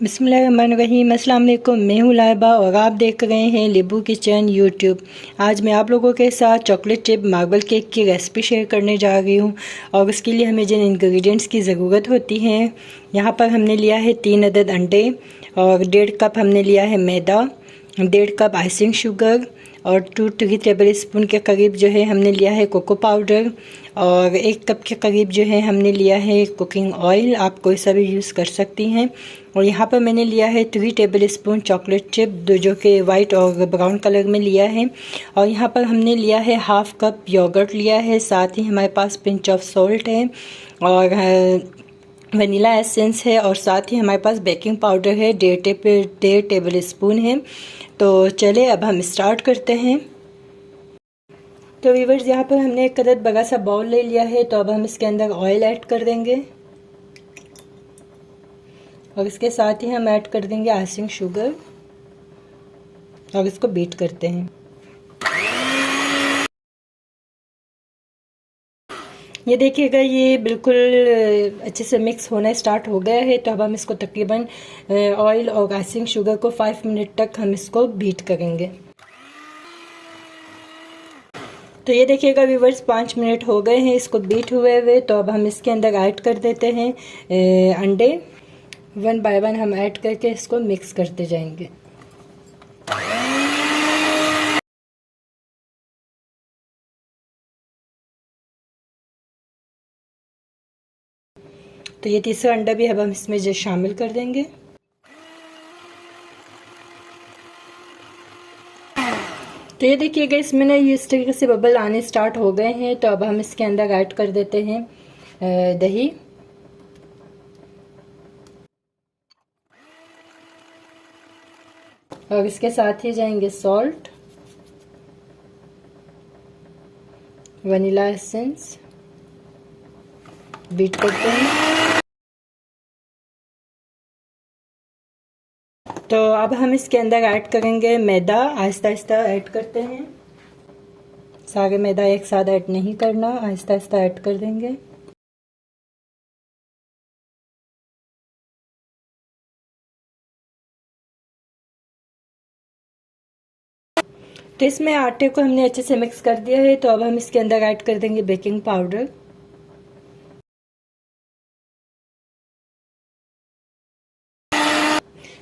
बिस्मिल्लाहिर्रहमानिर्रहीम। अस्सलाम वालेकुम। मैं हूँ लाइबा और आप देख रहे हैं लिबू किचन यूट्यूब। आज मैं आप लोगों के साथ चॉकलेट चिप मार्बल केक की रेसिपी शेयर करने जा रही हूँ और उसके लिए हमें जिन इंग्रेडिएंट्स की ज़रूरत होती है, यहाँ पर हमने लिया है 3 अदद अंडे और 1.5 कप हमने लिया है मैदा, 1.5 कप आइसिंग शुगर और 2-3 टेबल स्पून के करीब जो है हमने लिया है कोको पाउडर और 1 कप के करीब जो है हमने लिया है कुकिंग ऑयल। आप कोई सा भी यूज़ कर सकती हैं। और यहाँ पर मैंने लिया है 3 टेबल स्पून चॉकलेट चिप जो कि वाइट और ब्राउन कलर में लिया है। और यहाँ पर हमने लिया है 1/2 कप योगर्ट लिया है, साथ ही हमारे पास पिंच ऑफ सॉल्ट है और वनीला एसेंस है और साथ ही हमारे पास बेकिंग पाउडर है 1.5 टेबल स्पून है। तो चले अब हम स्टार्ट करते हैं। तो व्यूअर्स, यहाँ पर हमने एक अदद बड़ा सा बाउल ले लिया है। तो अब हम इसके अंदर ऑयल ऐड कर देंगे और इसके साथ ही हम ऐड कर देंगे आइसिंग शुगर और इसको बीट करते हैं। ये देखिएगा, ये बिल्कुल अच्छे से मिक्स होना स्टार्ट हो गया है। तो अब हम इसको तकरीबन ऑयल और आइसिंग शुगर को 5 मिनट तक हम इसको बीट करेंगे। तो ये देखिएगा व्यूवर्स, 5 मिनट हो गए हैं इसको बीट हुए हुए। तो अब हम इसके अंदर ऐड कर देते हैं अंडे। 1 बाय 1 हम ऐड करके इसको मिक्स करते जाएंगे। तो ये तीसरा अंडा भी अब हम इसमें जो शामिल कर देंगे। तो ये देखिएगा, इसमें ना ये इस तरीके से बबल आने स्टार्ट हो गए हैं। तो अब हम इसके अंदर ऐड कर देते हैं दही और इसके साथ ही जाएंगे सॉल्ट, वनीला एसेंस, बीट करते हैं। तो अब हम इसके अंदर ऐड करेंगे मैदा। आहिस्ता आहिस्ता ऐड करते हैं, सारे मैदा एक साथ ऐड नहीं करना, आहिस्ता आहिस्ता ऐड कर देंगे। तो इसमें आटे को हमने अच्छे से मिक्स कर दिया है। तो अब हम इसके अंदर ऐड कर देंगे बेकिंग पाउडर।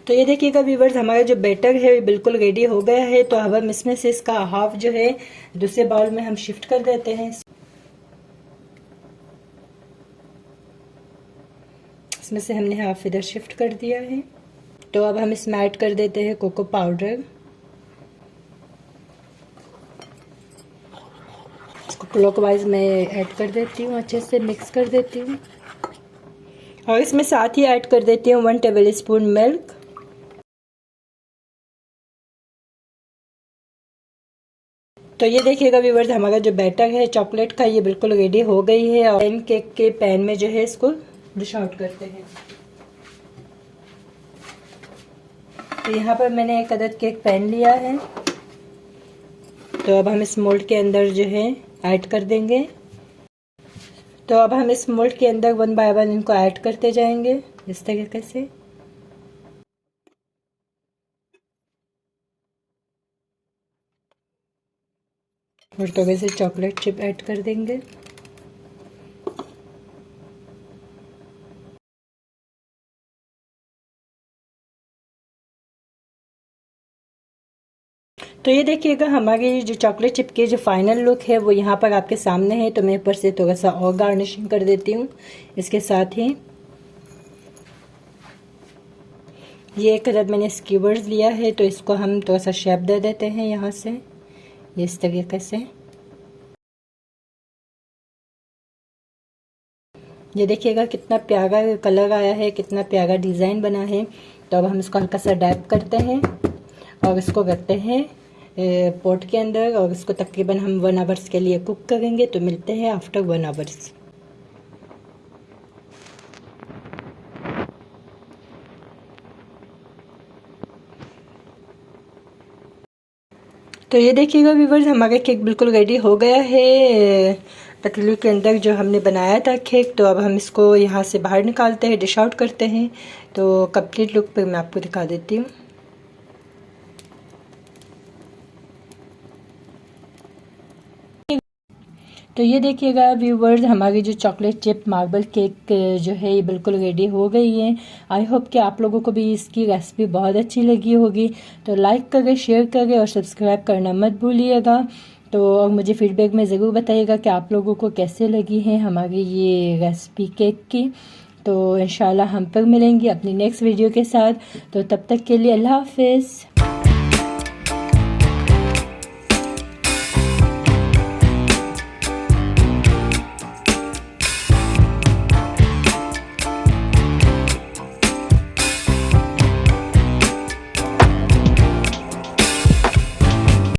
तो ये देखिएगा व्यूवर्स, हमारा जो बैटर है बिल्कुल रेडी हो गया है। तो अब हम इसमें से इसका हाफ जो है दूसरे बाउल में हम शिफ्ट कर देते हैं। इसमें से हमने हाफ इधर शिफ्ट कर दिया है। तो अब हम इसमें ऐड कर देते हैं कोको पाउडर। इसको क्लॉकवाइज में ऐड कर देती हूँ, अच्छे से मिक्स कर देती हूँ और इसमें साथ ही ऐड कर देती हूँ 1 टेबल स्पून मिल्क। तो ये देखिएगा व्यूवर्स, हमारा जो बैटर है चॉकलेट का ये बिल्कुल रेडी हो गई है। और पैन केक के पैन में जो है इसको डिश आउट करते हैं। तो यहाँ पर मैंने एक अदद केक पैन लिया है। तो अब हम इस मोल्ड के अंदर जो है ऐड कर देंगे। तो अब हम इस मोल्ड के अंदर 1 बाय 1 इनको ऐड करते जाएंगे इस तरीके से। और थोड़े से चॉकलेट चिप ऐड कर देंगे। तो ये देखिएगा, हमारी जो चॉकलेट चिप की जो फाइनल लुक है वो यहाँ पर आपके सामने है। तो मैं ऊपर से थोड़ा सा और गार्निशिंग कर देती हूँ इसके साथ ही। ये एक अदद मैंने स्क्यूवर्स लिया है, तो इसको हम थोड़ा सा शेप दे देते हैं यहाँ से इस तरीके से। ये देखिएगा कितना प्यारा कलर आया है, कितना प्यारा डिज़ाइन बना है। तो अब हम इसको हल्का सा डैप करते हैं और इसको रखते हैं पॉट के अंदर और इसको तकरीबन हम 1 आवर्स के लिए कुक करेंगे। तो मिलते हैं आफ्टर 1 आवर्स। तो ये देखिएगा व्यूवर्स, हमारा केक बिल्कुल रेडी हो गया है। पतीले के अंदर जो हमने बनाया था केक। तो अब हम इसको यहाँ से बाहर निकालते हैं, डिश आउट करते हैं। तो कंप्लीट लुक पर मैं आपको दिखा देती हूँ। तो ये देखिएगा व्यूवर्स, हमारी जो चॉकलेट चिप मार्बल केक जो है ये बिल्कुल रेडी हो गई है। आई होप कि आप लोगों को भी इसकी रेसिपी बहुत अच्छी लगी होगी। तो लाइक करें, शेयर करें और सब्सक्राइब करना मत भूलिएगा। तो और मुझे फीडबैक में ज़रूर बताइएगा कि आप लोगों को कैसे लगी है हमारी ये रेसिपी केक की। तो इंशाल्लाह हम फिर मिलेंगे अपनी नेक्स्ट वीडियो के साथ। तो तब तक के लिए अल्लाह हाफिज़।